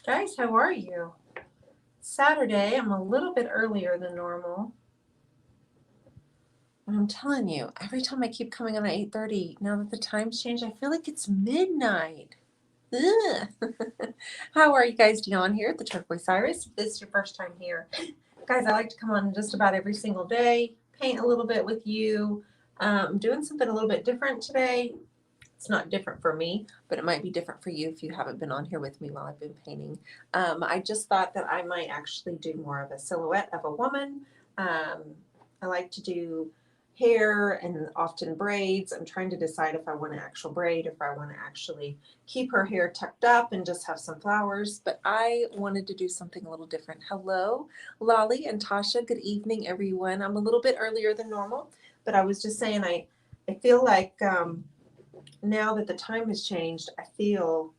Guys, how are you? Saturday, I'm a little bit earlier than normal. And I'm telling you, every time I keep coming on at 8:30, now that the time's changed, I feel like it's midnight. Ugh. How are you guys? Dion here at the Turquoise Iris. If this is your first time here, guys, I like to come on just about every single day, paint a little bit with you. I'm doing something a little bit different today. It's not different for me, but it might be different for you if you haven't been on here with me while I've been painting. I just thought that I might actually do more of a silhouette of a woman. I like to do hair and often braids. I'm trying to decide if I want an actual braid, if I want to actually keep her hair tucked up and just have some flowers, but I wanted to do something a little different. Hello, Lolly and Tasha. Good evening, everyone. I'm a little bit earlier than normal, but I was just saying I feel like now that the time has changed, I feel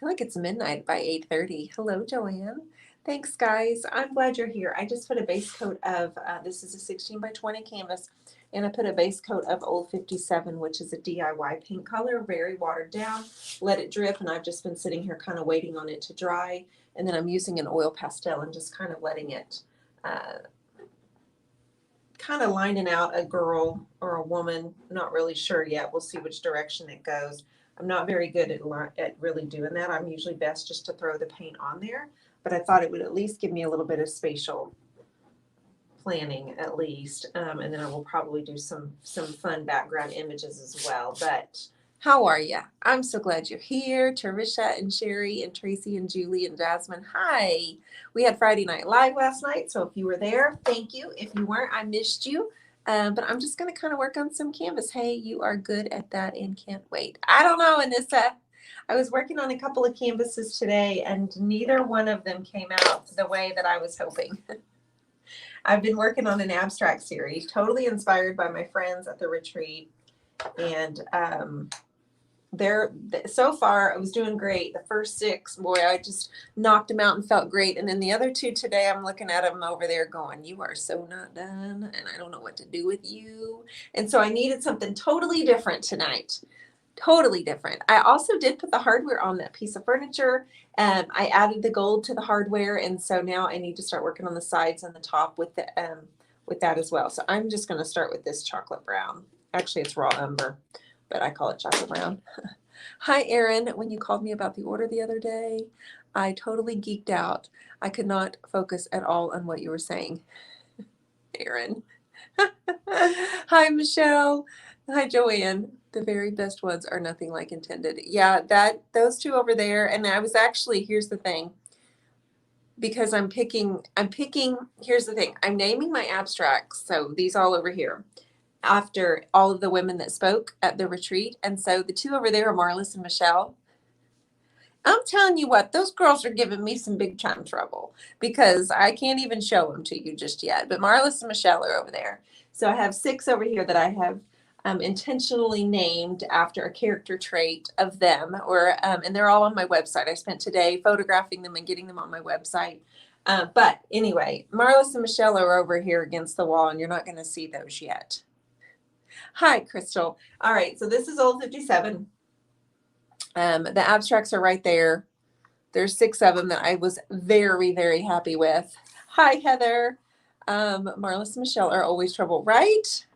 like it's midnight by 8:30. Hello, Joanne. Thanks, guys. I'm glad you're here. I just put a base coat of this is a 16 by 20 canvas, and I put a base coat of Old 57, which is a DIY paint color, very watered down. Let it drip, and I've just been sitting here kind of waiting on it to dry, and then I'm using an oil pastel and just kind of letting it uh, kind of lining out a girl or a woman. Not really sure yet. We'll see which direction it goes. I'm not very good at really doing that. I'm usually best just to throw the paint on there, but I thought it would at least give me a little bit of spatial planning at least, and then I will probably do some fun background images as well. But how are you? I'm so glad you're here. Tarisha and Sherry and Tracy and Julie and Jasmine. Hi. We had Friday Night Live last night, so if you were there, thank you. If you weren't, I missed you. But I'm just going to kind of work on some canvas. Hey, you are good at that and can't wait. I don't know, Anissa. I was working on a couple of canvases today, and neither one of them came out the way that I was hoping. I've been working on an abstract series, totally inspired by my friends at the retreat, and they're so far I was doing great. The first six, boy, I just knocked them out and felt great. And then the other two today, I'm looking at them over there going, you are so not done, and I don't know what to do with you. And so I needed something totally different tonight. Totally different. I also did put the hardware on that piece of furniture. I added the gold to the hardware, and so now I need to start working on the sides and the top with that as well. So I'm just going to start with this chocolate brown. Actually, it's raw umber, but I call it chocolate brown. Hi, Erin. When you called me about the order the other day, I totally geeked out. I could not focus at all on what you were saying, Erin. Hi, Michelle. Hi, Joanne. The very best ones are nothing like intended. Yeah, those two over there. And I was actually, here's the thing, because here's the thing. I'm naming my abstracts. So these all over here after all of the women that spoke at the retreat. And so the two over there are Marlis and Michelle. I'm telling you what, those girls are giving me some big time trouble because I can't even show them to you just yet. But Marlis and Michelle are over there. So I have six over here that I have intentionally named after a character trait of them, and they're all on my website. I spent today photographing them and getting them on my website. But anyway, Marlis and Michelle are over here against the wall, and you're not going to see those yet. Hi, Crystal. All right, so this is Old 57. The abstracts are right there. There's six of them that I was very, very happy with. Hi, Heather. Marlis and Michelle are always trouble, right?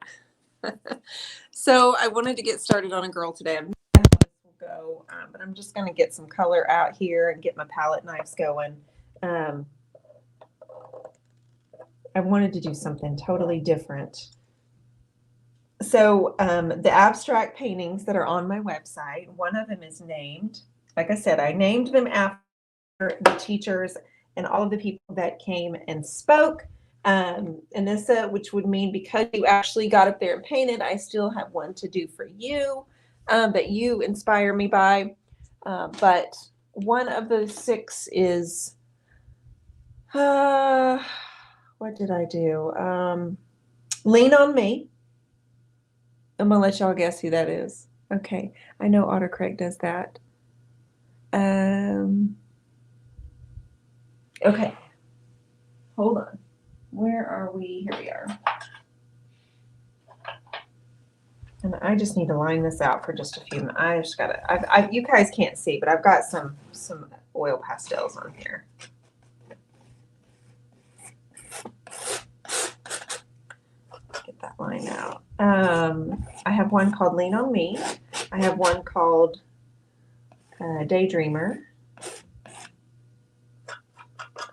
So I wanted to get started on a girl today. I'm not sure how this will go, but I'm just going to get some color out here and get my palette knives going. I wanted to do something totally different. So the abstract paintings that are on my website, one of them is named, like I said, I named them after the teachers and all of the people that came and spoke. Anissa, which would mean because you actually got up there and painted, I still have one to do for you that you inspire me by. But one of the six is, what did I do? Lean on Me. I'm going to let y'all guess who that is. Okay, I know autocorrect does that. Okay, hold on. Where are we? Here we are. And I just need to line this out for just a few minutes. I just gotta, you guys can't see, but I've got some oil pastels on here. Get that line out. I have one called Lean on Me. I have one called Daydreamer.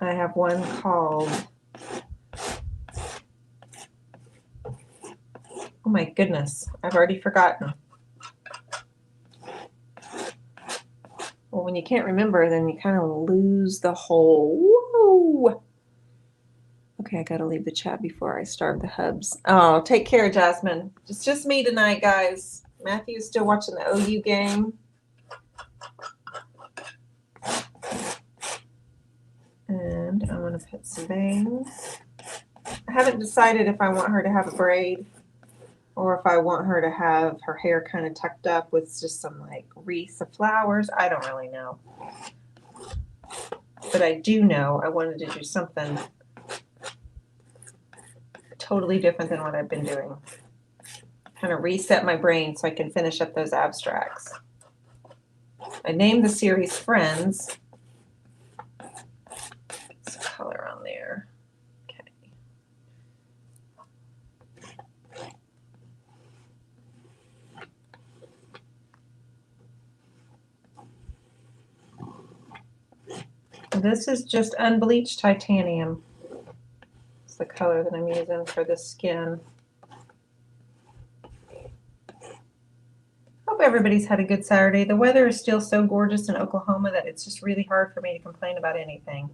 I have one called, oh my goodness, I've already forgotten. Well, when you can't remember, then you kind of lose the whole, whoa. Okay, I gotta leave the chat before I starve the hubs. Oh, take care, Jasmine. It's just me tonight, guys. Matthew's still watching the OU game. And I'm going to put some bangs. I haven't decided if I want her to have a braid or if I want her to have her hair kind of tucked up with just some like wreaths of flowers. I don't really know. But I do know I wanted to do something totally different than what I've been doing. Kind of reset my brain so I can finish up those abstracts. I named the series Friends. Color on there. Okay. This is just unbleached titanium. It's the color that I'm using for the skin. Hope everybody's had a good Saturday. The weather is still so gorgeous in Oklahoma that it's just really hard for me to complain about anything.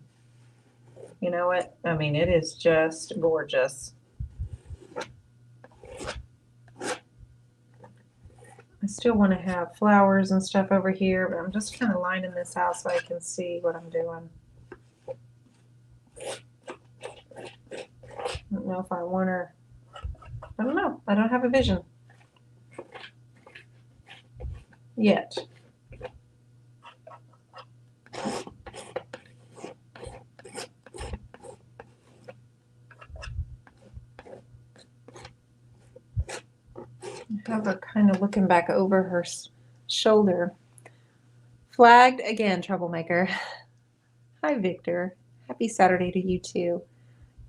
You know what? I mean, it is just gorgeous. I still want to have flowers and stuff over here, but I'm just kind of lining this out so I can see what I'm doing. I don't know if I want her. I don't know. I don't have a vision yet. Have her kind of looking back over her shoulder. Flagged again, troublemaker. Hi, Victor. Happy Saturday to you too.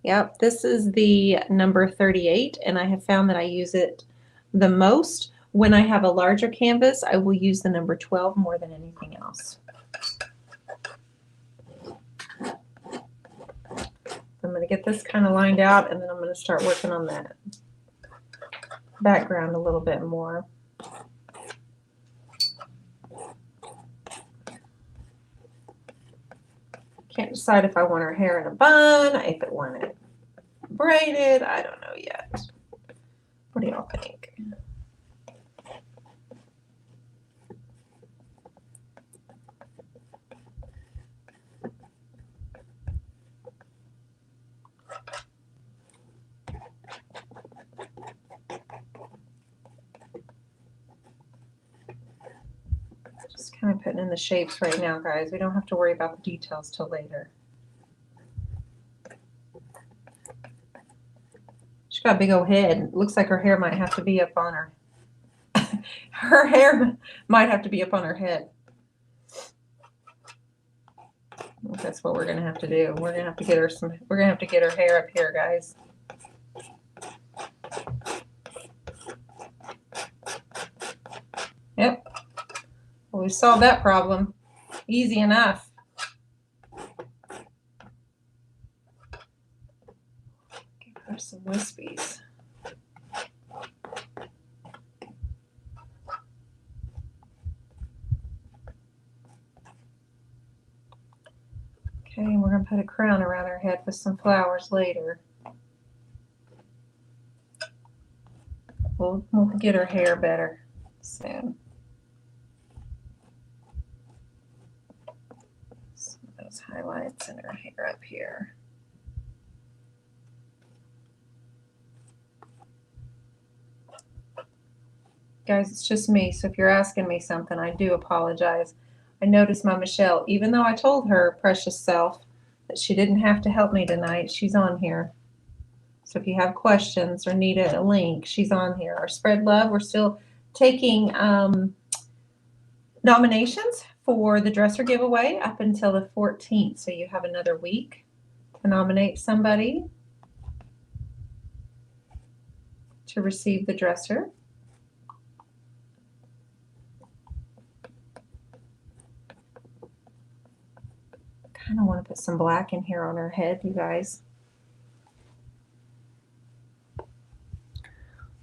Yep, this is the number 38, and I have found that I use it the most. When I have a larger canvas, I will use the number 12 more than anything else. I'm going to get this kind of lined out, and then I'm going to start working on that background a little bit more. Can't decide if I want her hair in a bun, if I want it braided. I don't know yet. What do y'all think? Just kind of putting in the shapes right now, guys. We don't have to worry about the details till later. She's got a big old head. Looks like her hair might have to be up on her. Her hair might have to be up on her head. That's what we're gonna have to do. We're gonna have to get her some. We're gonna have to get her hair up here, guys. Yep. Well, we solved that problem. Easy enough. Give her some wispies. Okay, and we're going to put a crown around her head with some flowers later. We'll get her hair better soon. Some of those highlights in her hair up here. Guys, it's just me, so if you're asking me something, I do apologize. I noticed my Michelle, even though I told her, precious self, that she didn't have to help me tonight, she's on here. So if you have questions or need a link, she's on here. Our Spread Love, we're still taking nominations for the dresser giveaway up until the 14th. So you have another week to nominate somebody to receive the dresser. Kind of want to put some black in here on her head, you guys.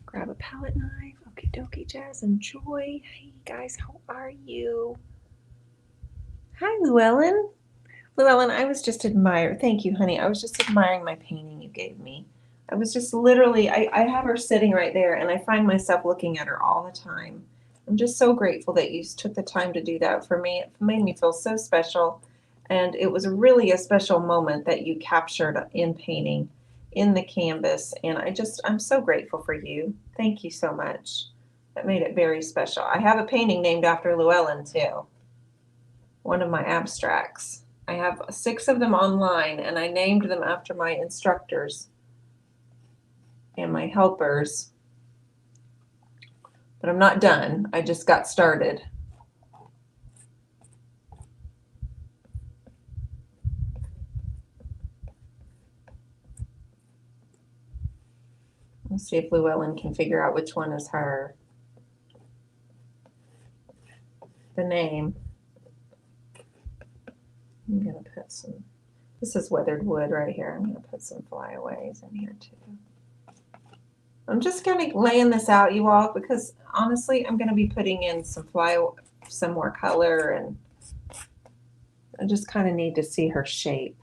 Grab a palette knife. Okie dokie, Jazz and Joy. Hey guys, how are you? Hi, Llewellyn. Llewellyn, I was just admiring. Thank you, honey. I was just admiring my painting you gave me. I was just literally, I have her sitting right there, and I find myself looking at her all the time. I'm just so grateful that you took the time to do that for me. It made me feel so special. And it was really a special moment that you captured in painting in the canvas. And I'm so grateful for you. Thank you so much. That made it very special. I have a painting named after Llewellyn too. One of my abstracts. I have 6 of them online, and I named them after my instructors and my helpers. But I'm not done. I just got started. Let's see if Llewellyn can figure out which one is her. The name. I'm going to put some, this is weathered wood right here. I'm going to put some flyaways in here too. I'm just going to laying this out, you all, because honestly, I'm going to be putting in some more color, and I just kind of need to see her shape.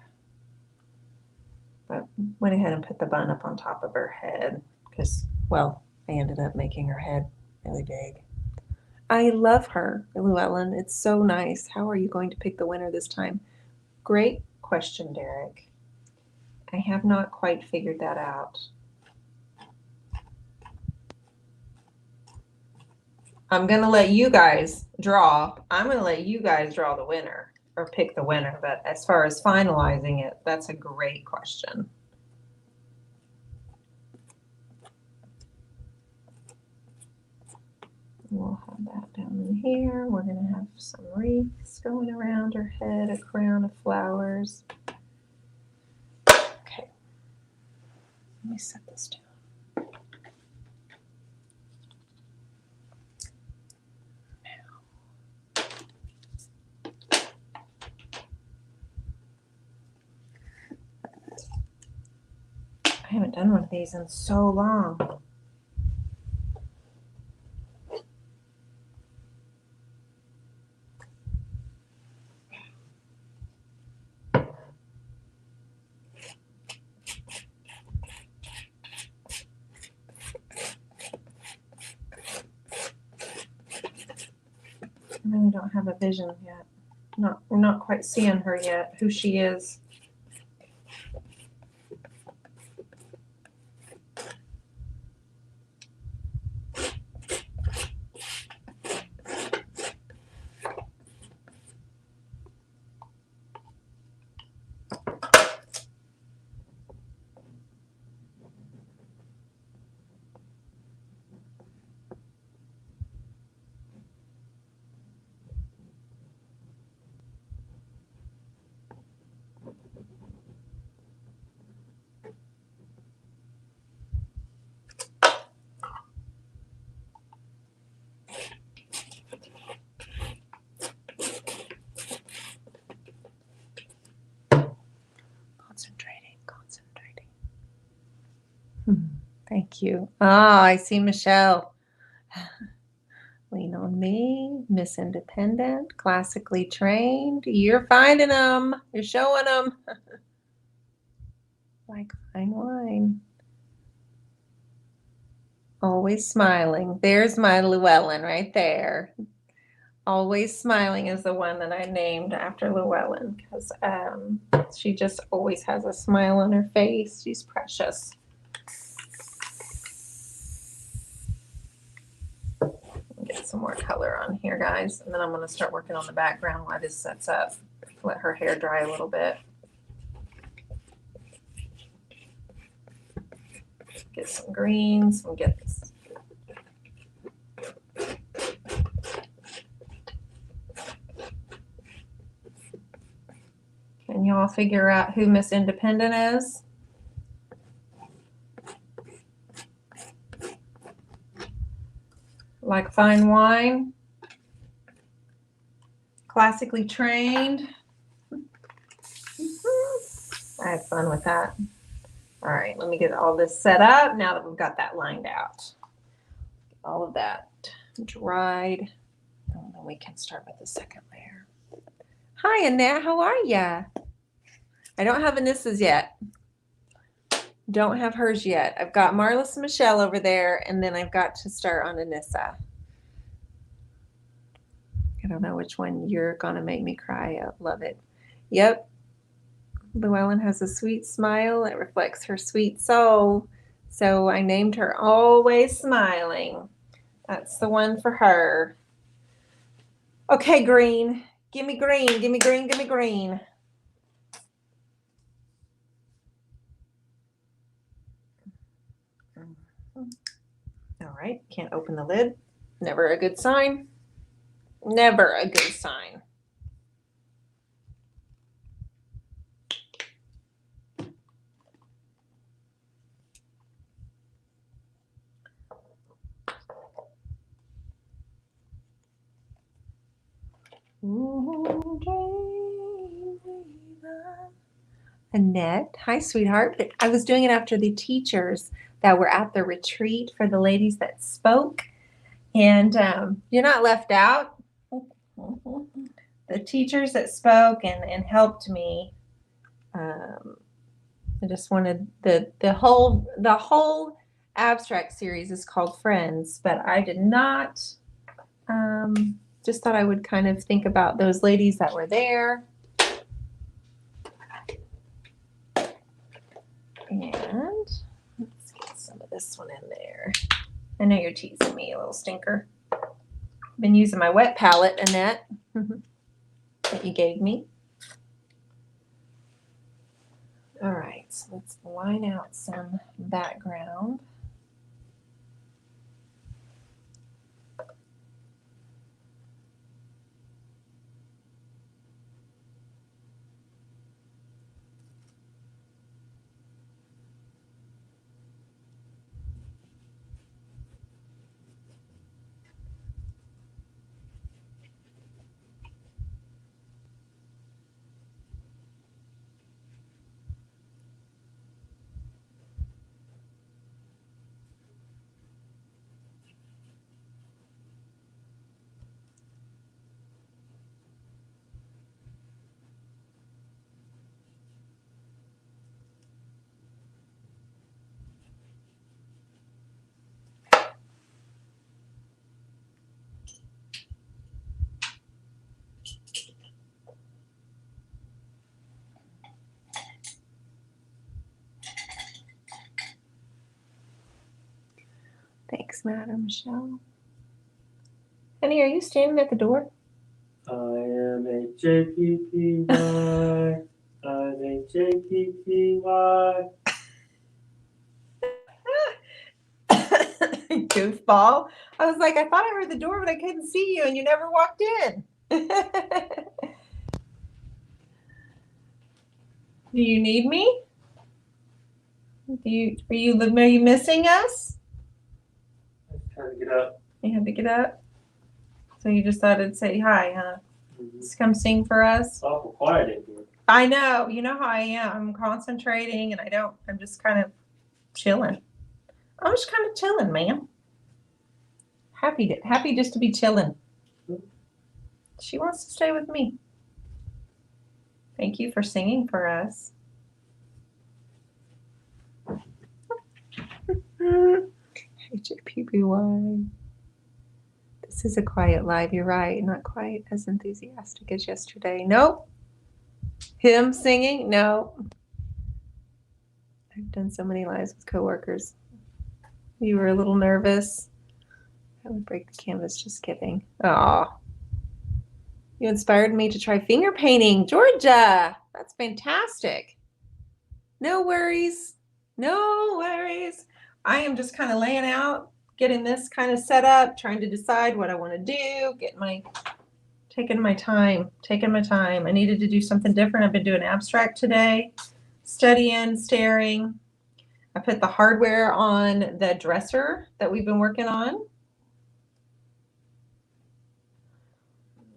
But went ahead and put the bun up on top of her head because, well, I ended up making her head really big. I love her, Llewellyn. It's so nice. How are you going to pick the winner this time? Great question, Derek. I have not quite figured that out. I'm going to let you guys draw. I'm going to let you guys draw the winner or pick the winner. But as far as finalizing it, that's a great question. We'll have that down in here. We're going to have some wreaths going around her head, a crown of flowers. Okay. Let me set this down. I haven't done one of these in so long. I really don't have a vision yet. We're not quite seeing her yet, who she is. Concentrating. Thank you. Ah, I see Michelle. Lean on me, Miss Independent, classically trained. You're finding them. You're showing them. Like fine wine. Always smiling. There's my Llewellyn right there. Always Smiling is the one that I named after Llewellyn because she just always has a smile on her face. She's precious. Get some more color on here, guys, and then I'm going to start working on the background while this sets up. Let her hair dry a little bit. Get some greens and get this. Y'all figure out who Miss Independent is. Like fine wine. Classically trained. I had fun with that. All right, let me get all this set up now that we've got that lined out. All of that dried. And then we can start with the second layer. Hi, Annette. How are ya? I don't have Anissa's yet. Don't have hers yet. I've got Marlis and Michelle over there, and then I've got to start on Anissa. I don't know which one you're going to make me cry. I love it. Yep. Llewellyn has a sweet smile that reflects her sweet soul. So I named her Always Smiling. That's the one for her. Okay, green. Give me green. Give me green. Give me green. All right. Can't open the lid. Never a good sign. Never a good sign. Annette, hi, sweetheart. I was doing it after the teachers that were at the retreat for the ladies that spoke. And you're not left out. The teachers that spoke and helped me. I just wanted the whole abstract series is called Friends, but I did not. Just thought I would kind of think about those ladies that were there. And let's get some of this one in there. I know you're teasing me, a little stinker. Been using my wet palette, Annette, that you gave me. All right, so let's line out some background. Thanks, Madam Michelle. Honey, are you standing at the door? I am a JPPY. I'm a JPPY. Goofball. I was like, I thought I heard the door, but I couldn't see you, and you never walked in. Do you need me? Are you missing us? I was trying to get up. You had to get up? So you just thought I'd say hi, huh? Mm-hmm. Just come sing for us? It's awful quiet in here. I know. You know how I am. I'm concentrating, and I'm just kind of chilling. I'm just kind of chilling, man. Happy just to be chilling. She wants to stay with me. Thank you for singing for us. HAPBY. This is a quiet live. You're right. Not quite as enthusiastic as yesterday. Nope. Him singing? No. I've done so many lives with coworkers. You were a little nervous. I would break the canvas. Just kidding. Aw. You inspired me to try finger painting. Georgia, that's fantastic. No worries. No worries. I am just kind of laying out, getting this kind of set up, trying to decide what I want to do, get my taking my time. I needed to do something different. I've been doing abstract today, studying, staring. I put the hardware on the dresser that we've been working on.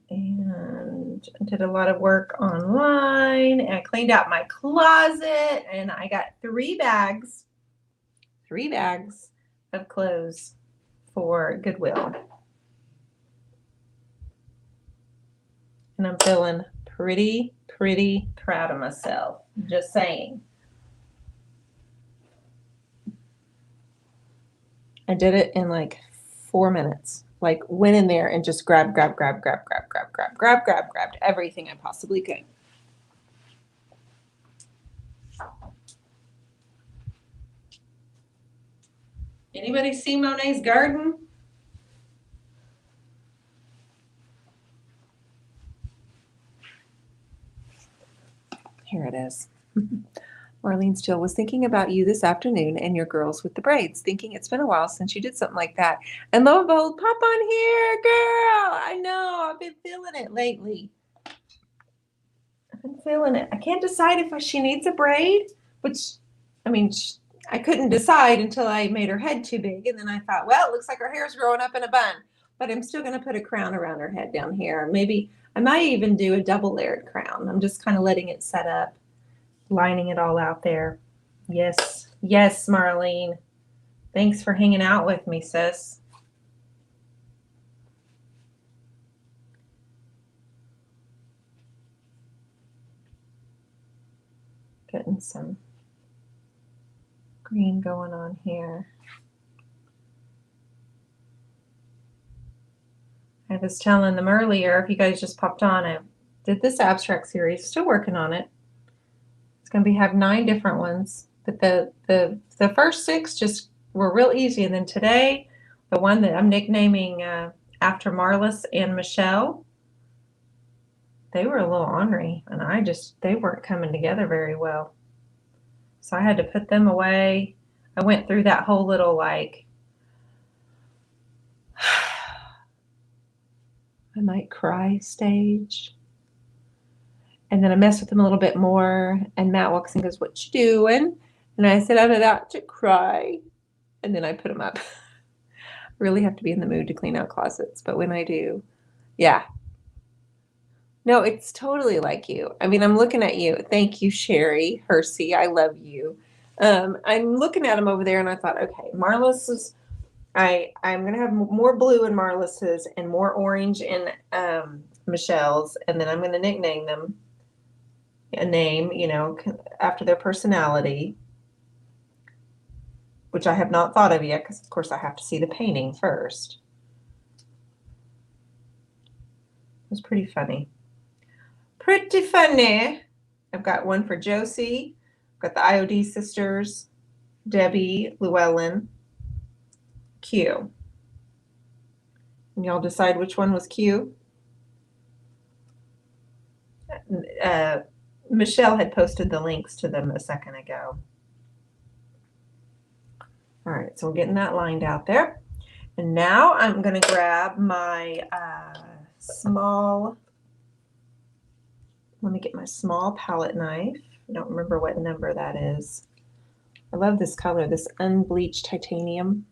And I did a lot of work online, and I cleaned out my closet, and I got 3 bags of clothes for Goodwill. And I'm feeling pretty proud of myself. Just saying. I did it in like 4 minutes. Like went in there and just grabbed everything I possibly could. Anybody see Monet's garden? Here it is. Marlene Steele was thinking about you this afternoon and your girls with the braids, thinking it's been a while since you did something like that. And lo and behold, pop on here, girl. I know, I've been feeling it lately. I can't decide if she needs a braid, which, I mean, I couldn't decide until I made her head too big. And then I thought, well, it looks like her hair's growing up in a bun. But I'm still going to put a crown around her head down here. Maybe I might even do a double layered crown. I'm just kind of letting it set up, lining it all out there. Yes, Marlene. Thanks for hanging out with me, sis. Getting some green going on here. I was telling them earlier, if you guys just popped on, I did this abstract series, still working on it. It's going to have 9 different ones, but the first 6 just were real easy. And then today, the one that I'm nicknaming after Marlis and Michelle, they were a little ornery, and they weren't coming together very well. So I had to put them away. I went through that whole little like, I might cry stage. And then I messed with them a little bit more. And Matt walks in and goes, "What you doing?" And I said, "I'm about to cry." And then I put them up. I really have to be in the mood to clean out closets. But when I do, yeah. No, it's totally like you. I mean, I'm looking at you. Thank you, Sherry Hersey. I love you. I'm looking at them over there, and I thought, okay, Marlis's. I'm going to have more blue in Marlis's and more orange in Michelle's, and then I'm going to nickname them a name, after their personality, which I have not thought of yet because, of course, I have to see the painting first. It was pretty funny. Pretty funny. I've got one for Josie. I've got the IOD sisters, Debbie, Llewellyn, Q. And y'all decide which one was Q. Michelle had posted the links to them a second ago. All right, so we're getting that lined out there. And now I'm going to grab my let me get my small palette knife. I don't remember what number that is. I love this color, this unbleached titanium.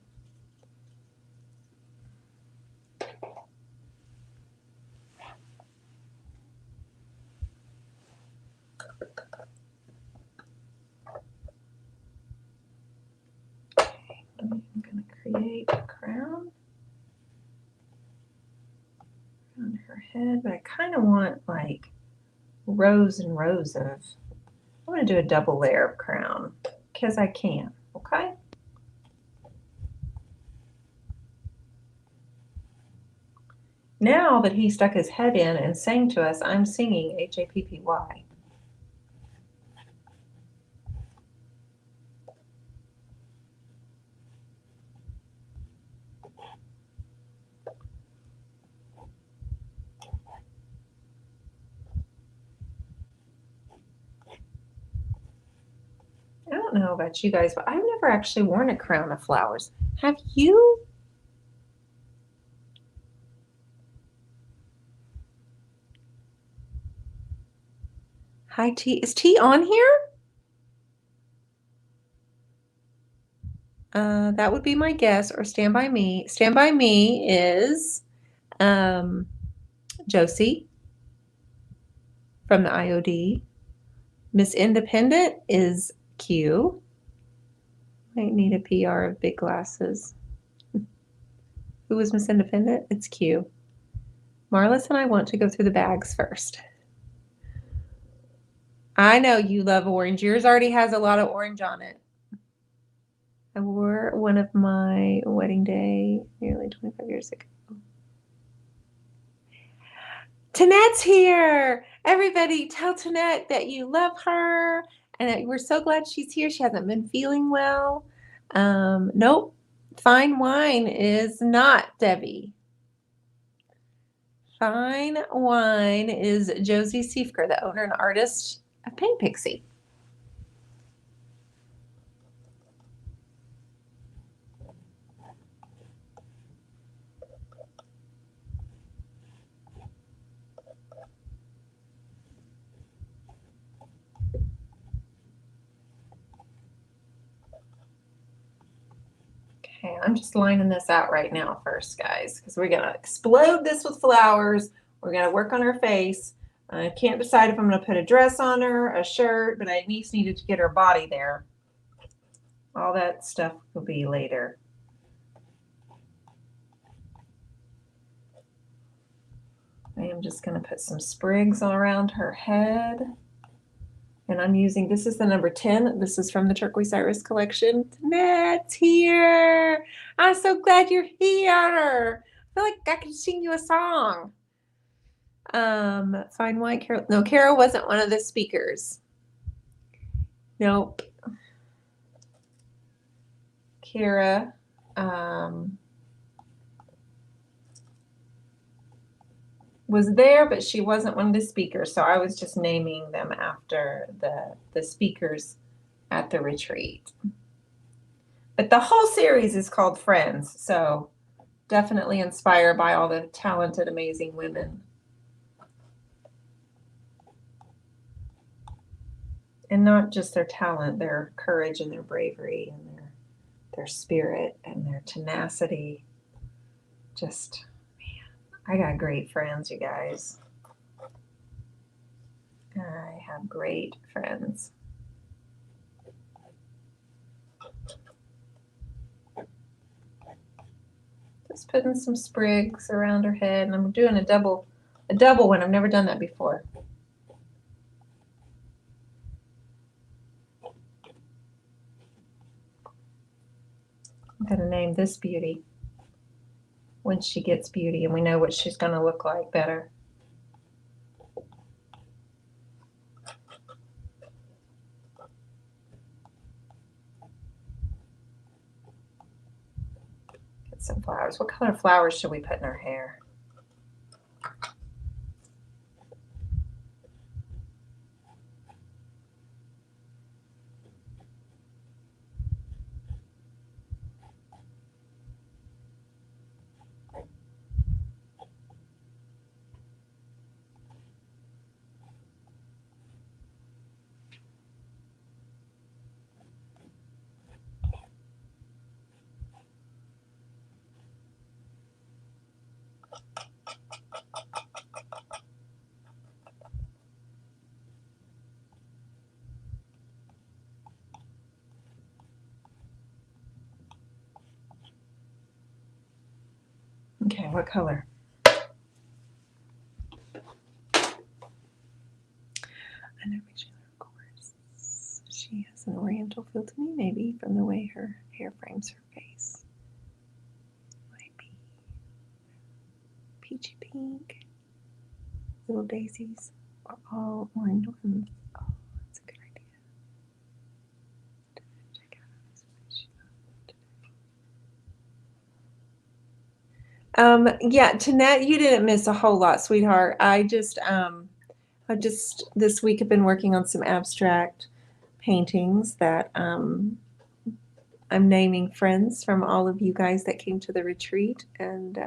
I'm going to create a crown on her head, but I kind of want like rows and rows of, I want to do a double layer of crown because I can, okay? Now that he stuck his head in and sang to us, I'm singing H-A-P-P-Y. I don't know about you guys, but I've never actually worn a crown of flowers. Have you? Hi, T. Is T on here? That would be my guess, or Stand By Me. Stand By Me is Josie from the IOD. Miss Independent is Q. Might need a PR of big glasses. Who was Miss Independent? It's Q. Marlis and I want to go through the bags first. I know you love orange. Yours already has a lot of orange on it. I wore one of my wedding day nearly 25 years ago. Tanette's here. Everybody tell Tanette that you love her and that we're so glad she's here. She hasn't been feeling well. Nope. Fine Wine is not Debbie. Fine Wine is Josie Siefker, the owner and artist of Paint Pixie. Okay, I'm just lining this out right now first, guys, because we're going to explode this with flowers. We're going to work on her face. I can't decide if I'm going to put a dress on her, a shirt, but I at least needed to get her body there. All that stuff will be later. I am just going to put some sprigs around her head. And I'm using, this is the number 10. This is from the Turquoise Iris collection. Tanette's here. I'm so glad you're here. I feel like I can sing you a song. Fine Wine, Carol. No, Carol wasn't one of the speakers. Nope. Kara. Was there, but she wasn't one of the speakers. So I was just naming them after the speakers at the retreat. But the whole series is called Friends. So definitely inspired by all the talented, amazing women. And not just their talent, their courage and their bravery and their spirit and their tenacity. Just, man, I got great friends, you guys. I have great friends. Just putting some sprigs around her head, and I'm doing a double one. I've never done that before. I'm going to name this Beauty when she gets Beauty, and we know what she's going to look like better. Get some flowers. What color flowers should we put in her hair? Okay, what color? An original, of course. She has an oriental feel to me, maybe, from the way her hair frames her face. Might be peachy pink. Little daisies are all orange ones. Oh, that's a good idea. Check out yeah, Tanette, you didn't miss a whole lot, sweetheart. I just this week have been working on some abstract paintings that I'm naming friends from all of you guys that came to the retreat. And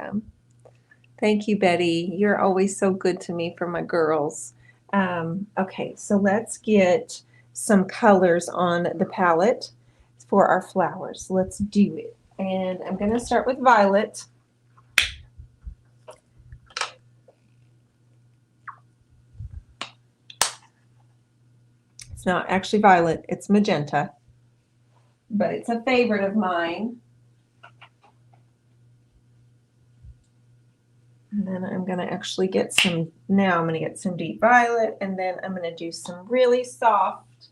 thank you, Betty. You're always so good to me for my girls. Okay, so let's get some colors on the palette for our flowers. Let's do it. And I'm going to start with violet. It's not actually violet, it's magenta, but it's a favorite of mine. And then I'm going to actually get some, now I'm going to get some deep violet, and then I'm going to do some really soft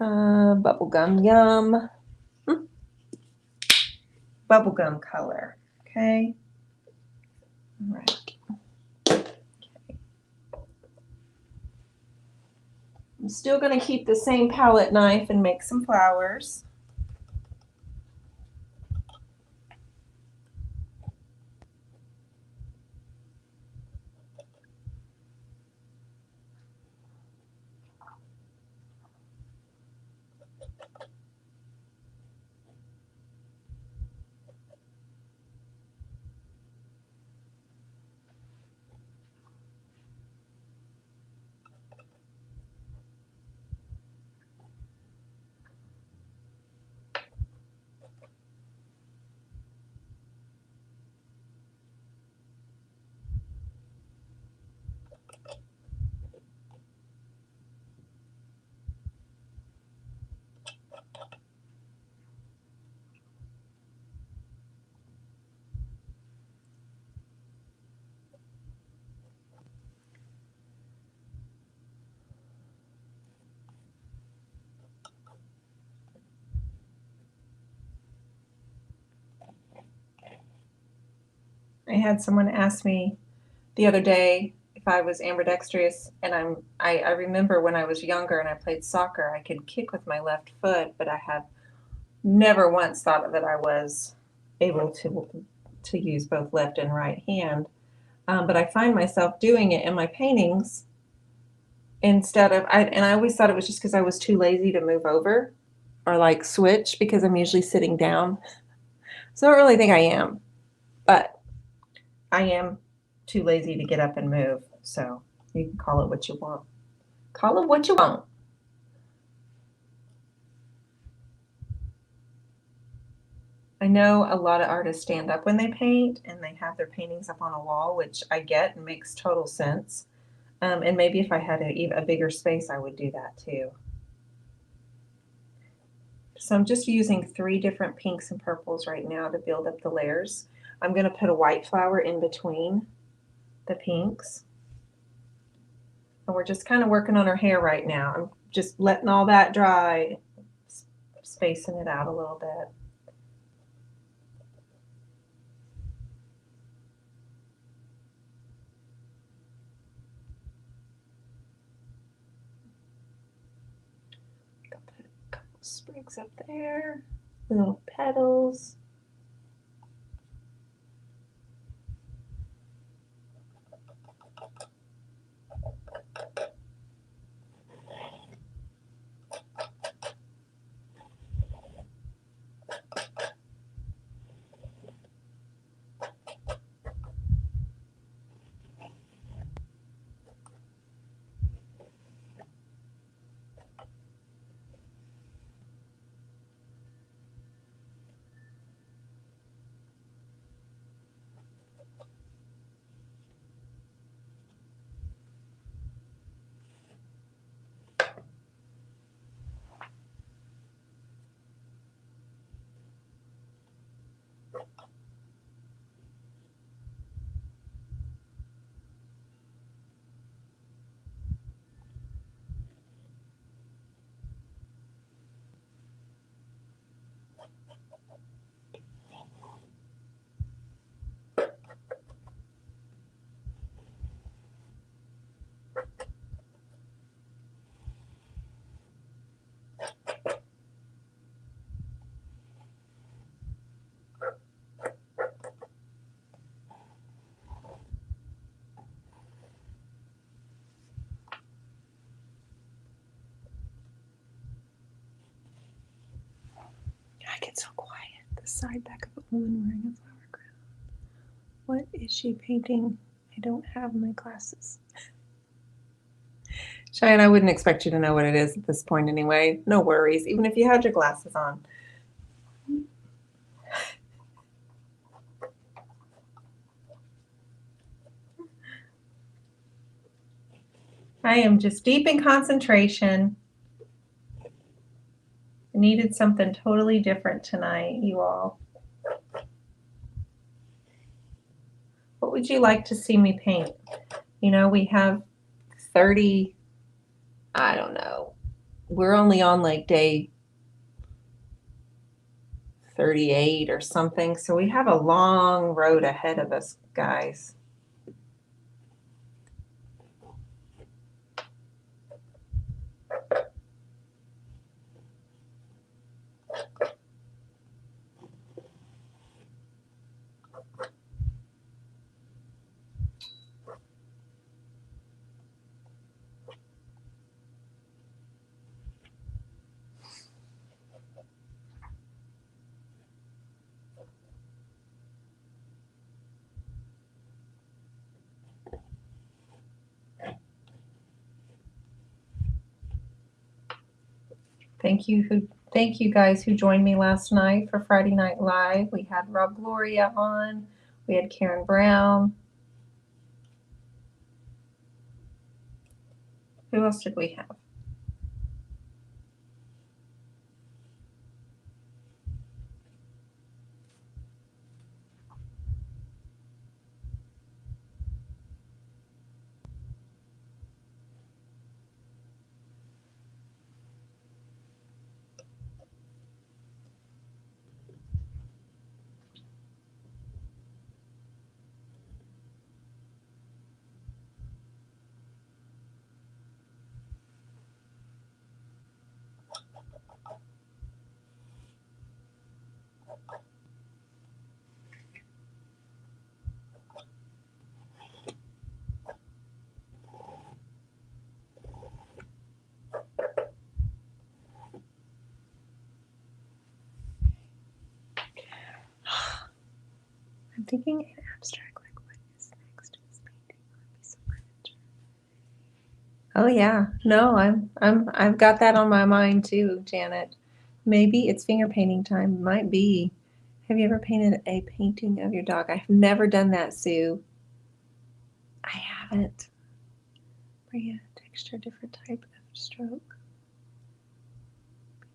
bubblegum yum. Bubblegum color, okay? All right. I'm still going to keep the same palette knife and make some flowers. I had someone ask me the other day if I was ambidextrous, and I remember when I was younger and I played soccer, I could kick with my left foot, but I have never once thought that I was able to use both left and right hand. But I find myself doing it in my paintings instead of and I always thought it was just because I was too lazy to move over or like switch because I'm usually sitting down. So I don't really think I am, but I am too lazy to get up and move. So you can call it what you want. Call it what you want. I know a lot of artists stand up when they paint and they have their paintings up on a wall, which I get and makes total sense. And maybe if I had a bigger space, I would do that too. So I'm just using 3 different pinks and purples right now to build up the layers. I'm going to put a white flower in between the pinks. And we're just kind of working on her hair right now. I'm just letting all that dry, spacing it out a little bit. Put a couple sprigs up there, little petals. I get so quiet. The side back of a woman wearing a flower crown. What is she painting? I I don't have my glasses. Cheyenne, I wouldn't expect you to know what it is at this point anyway. No worries, even if you had your glasses on. I am just deep in concentration. I needed something totally different tonight, you all. What would you like to see me paint? You know, we have 30, I don't know. We're only on like day 38 or something, so we have a long road ahead of us, guys. Thank you guys who joined me last night for Friday Night Live. We had Rob Gloria on. We had Karen Brown. Who else did we have? I'm thinking an abstract, like what is next to this painting on a piece of furniture. Oh yeah, no, I've got that on my mind too, Janet. Maybe it's finger painting time. Might be. Have you ever painted a painting of your dog? I've never done that, Sue. I haven't. Bring a texture, different type of stroke.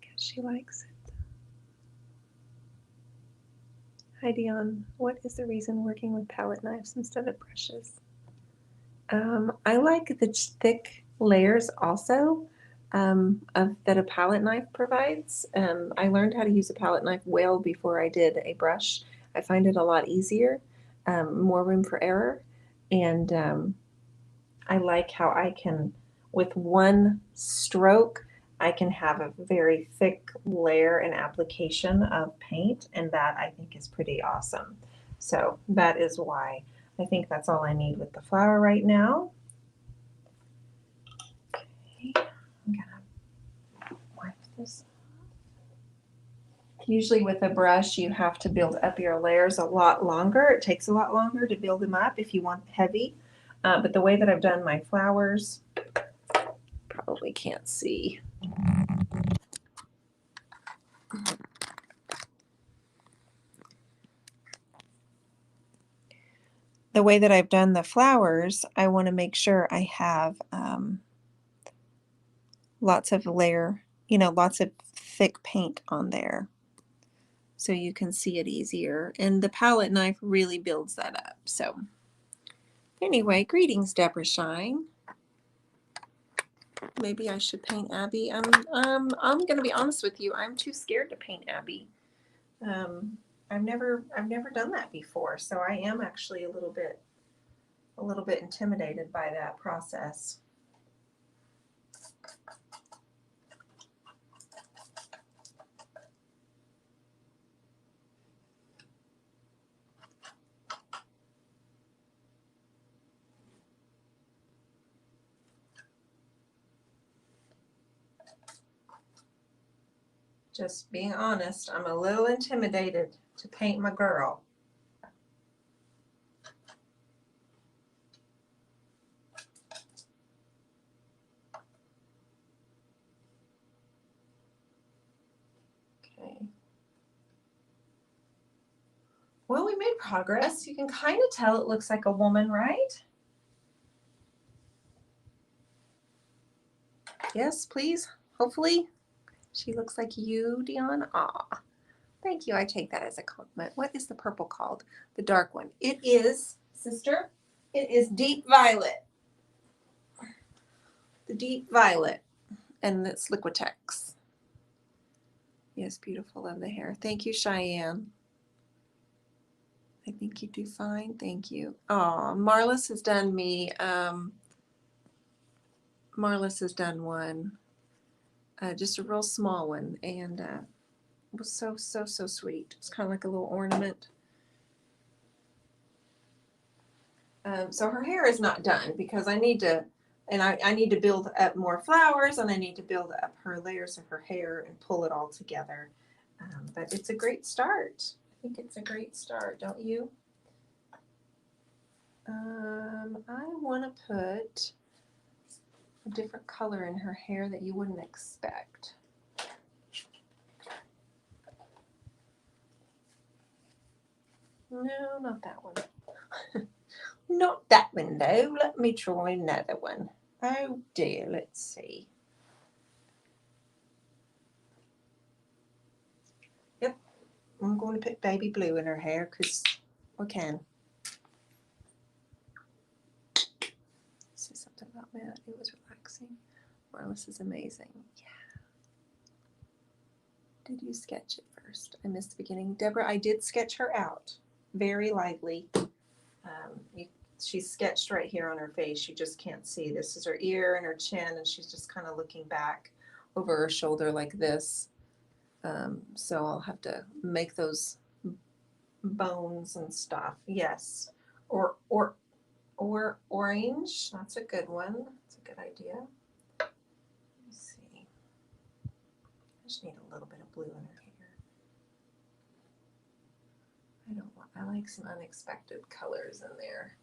Because she likes it. Hi Dion, what is the reason working with palette knives instead of brushes? I like the thick layers also that a palette knife provides. I learned how to use a palette knife well before I did a brush. I find it a lot easier, more room for error, and I like how I can, with one stroke, I can have a very thick layer and application of paint, and that I think is pretty awesome. So that is why I think that's all I need with the flower right now. Okay, I'm gonna wipe this. Usually with a brush, you have to build up your layers a lot longer. It takes a lot longer to build them up if you want heavy. But the way that I've done my flowers, probably can't see. The way that I've done the flowers, I want to make sure I have lots of layer, lots of thick paint on there so you can see it easier. And the palette knife really builds that up. So anyway, greetings, Deborah Shine. Maybe I should paint Abby. I'm going to be honest with you. I'm too scared to paint Abby. I've never done that before, so I am actually a little bit intimidated by that process. Just being honest, I'm a little intimidated to paint my girl. progress. You can kind of tell it looks like a woman, right? Yes, please. Hopefully she looks like you, Dion. Aw, thank you. I take that as a compliment. What is the purple called? The dark one. It is, sister, it is deep violet. The deep violet. And it's Liquitex. Yes, beautiful. Love the hair. Thank you, Cheyenne. I think you do fine. Thank you. Oh, Marlis has done me. Marlis has done one. Just a real small one. And it was so, so, so sweet. It's kind of like a little ornament. So her hair is not done because I need to, and I need to build up more flowers and I need to build up her layers of her hair and pull it all together. But it's a great start. I think it's a great start, don't you? I want to put a different color in her hair that you wouldn't expect. No, not that one. Not that one though. Let me try another one. Oh dear, let's see. Yep, I'm going to put baby blue in her hair because we can. Say something about Matt. It was relaxing. Marlis is amazing. Yeah. Did you sketch it first? I missed the beginning. Deborah, I did sketch her out. Very lightly. She's sketched right here on her face. You just can't see. This is her ear and her chin, and she's just kind of looking back over her shoulder like this. So I'll have to make those bones and stuff. Yes. Or orange. That's a good one. That's a good idea. Let me see. I just need a little bit of blue in her hair. I like some unexpected colors in there.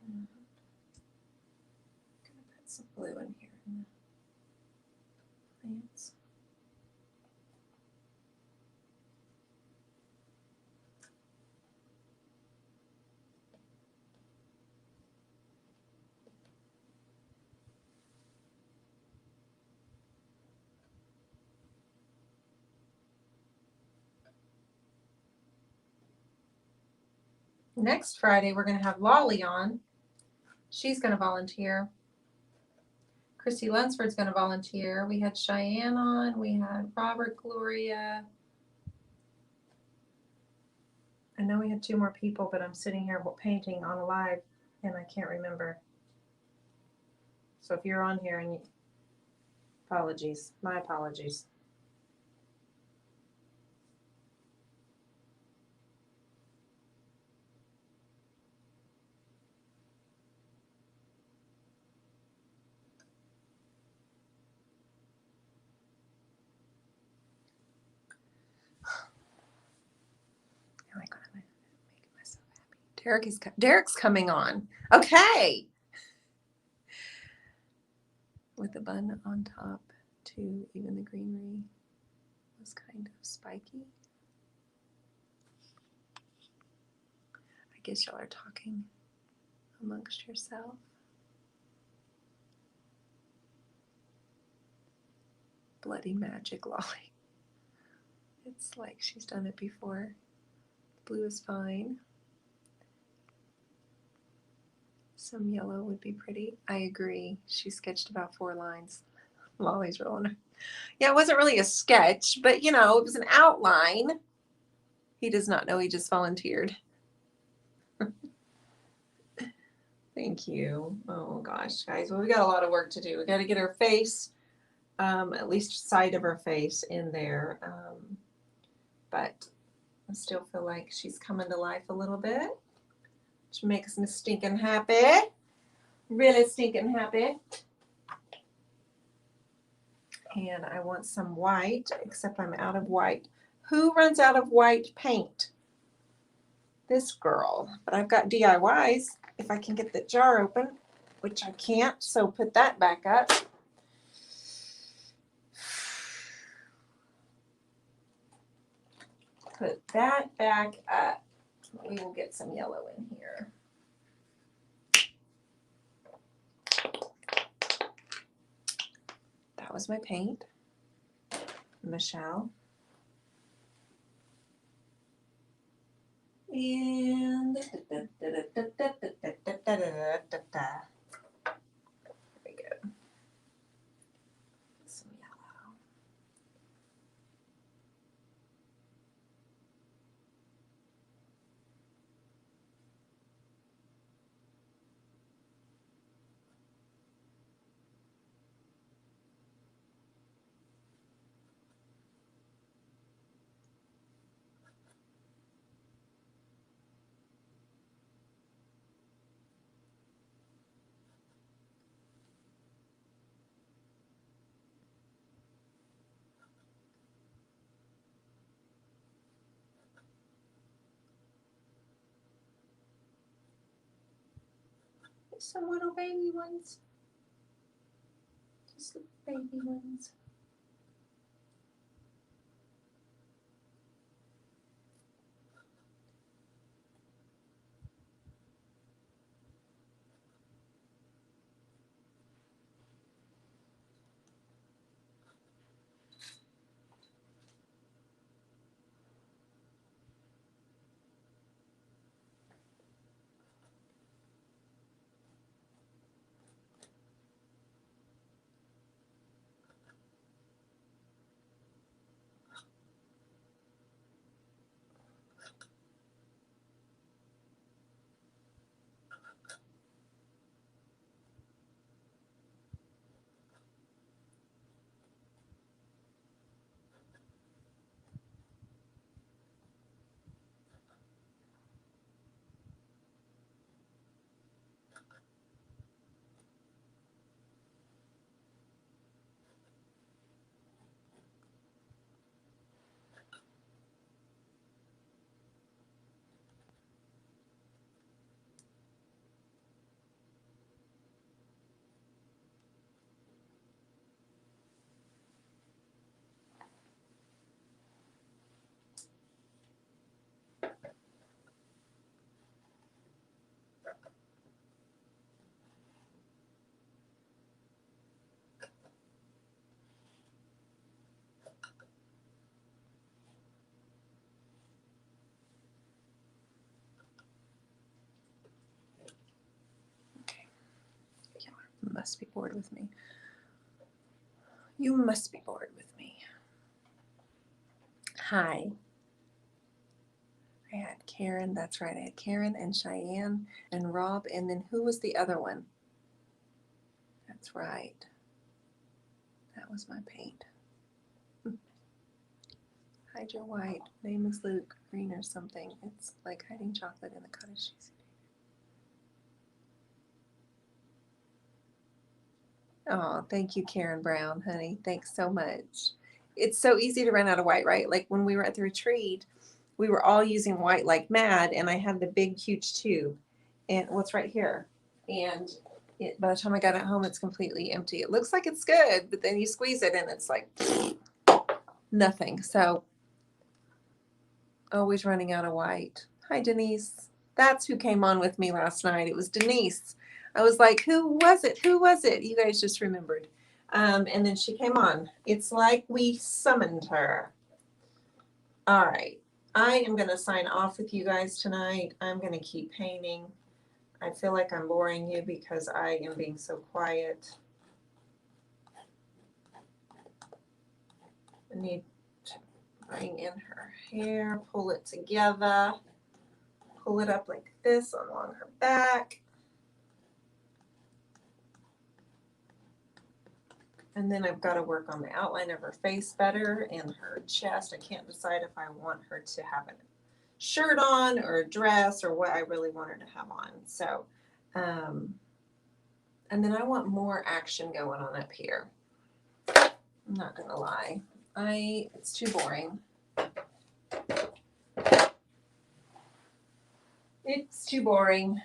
I'm gonna put some blue in here in the plants. Next Friday, we're going to have Lolly on. She's going to volunteer. Christy Lunsford's going to volunteer. We had Cheyenne on. We had Robert, Gloria. I know we had 2 more people, but I'm sitting here painting on a live, and I can't remember. So if you're on here, and apologies. My apologies. Oh my God, I'm making myself happy. Derek's coming on. Okay. With the bun on top too, even the greenery was kind of spiky. I guess y'all are talking amongst yourself. Bloody magic, Lolly. It's like she's done it before. Blue is fine. Some yellow would be pretty. I agree. She sketched about 4 lines. Lolly's rolling her. Yeah, it wasn't really a sketch, but you know, it was an outline. He does not know he just volunteered. Thank you. Oh gosh, guys. Well, we got a lot of work to do. We got to get her face, at least side of her face in there. But I still feel like she's coming to life a little bit, which makes me stinking happy. Really stinking happy. And I want some white, except I'm out of white. Who runs out of white paint? This girl. But I've got DIYs if I can get the jar open, which I can't, so put that back up. Put that back up. We will get some yellow in here. That was my paint. Michelle. And there we go. Some yellow. Some little baby ones. Just little baby ones. You must be bored with me. You must be bored with me. Hi. I had Karen, that's right. I had Karen and Cheyenne and Rob, and then who was the other one? That's right. That was my paint. Hide your white. Name is Luke. Green or something. It's like hiding chocolate in the cottage cheese. Oh, thank you, Karen Brown, honey. Thanks so much. It's so easy to run out of white, right? Like when we were at the retreat, we were all using white like mad, and I had the big, huge tube, and what's right here. And by the time I got it home, it's completely empty. It looks like it's good, but then you squeeze it, and it's like nothing. So always running out of white. Hi, Denise. That's who came on with me last night. It was Denise. I was like, who was it? Who was it? You guys just remembered. And then she came on. It's like we summoned her. All right. I am going to sign off with you guys tonight. I'm going to keep painting. I feel like I'm boring you because I am being so quiet. I need to bring in her hair, pull it together, pull it up like this along her back. And then I've got to work on the outline of her face better and her chest. I can't decide if I want her to have a shirt on or a dress or what I really want her to have on. So, and then I want more action going on up here. I'm not going to lie. It's too boring. It's too boring.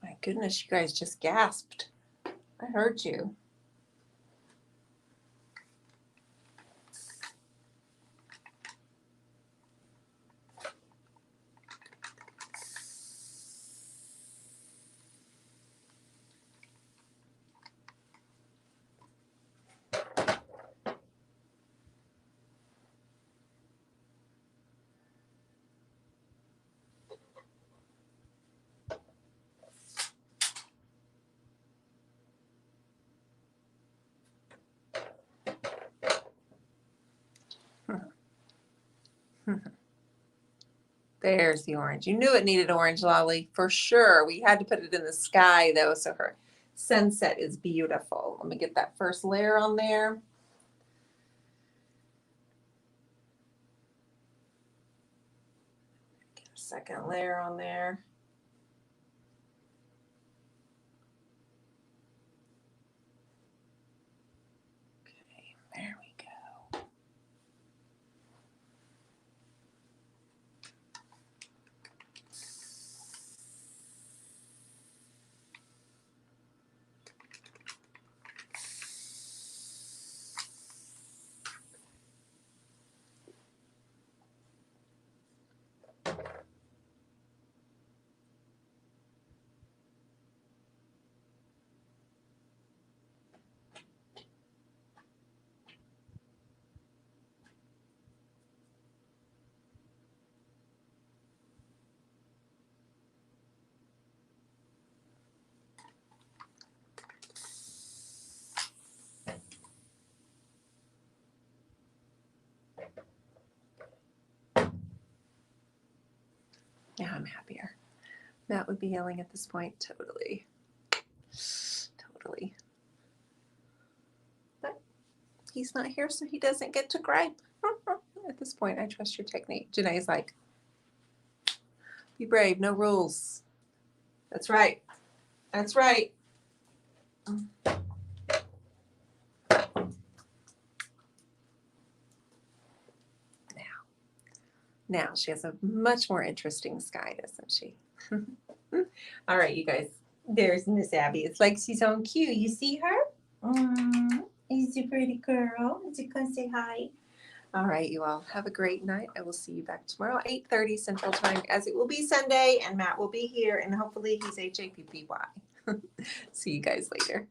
My goodness, you guys just gasped. I heard you. There's the orange. You knew it needed orange, Lolly, for sure. We had to put it in the sky, though, so her sunset is beautiful. Let me get that first layer on there. Get a second layer on there. Okay, there we go. Now I'm happier. Matt would be yelling at this point. Totally. Totally. But he's not here, so he doesn't get to gripe. At this point, I trust your technique. Janae's like, be brave, no rules. That's right. That's right. Now she has a much more interesting sky, doesn't she? All right, you guys. There's Miss Abby. It's like she's on cue. You see her? Is a pretty girl. Is you come say hi? All right, you all. Have a great night. I will see you back tomorrow, 8:30 Central Time, as it will be Sunday, and Matt will be here, and hopefully he's HAPPY. See you guys later.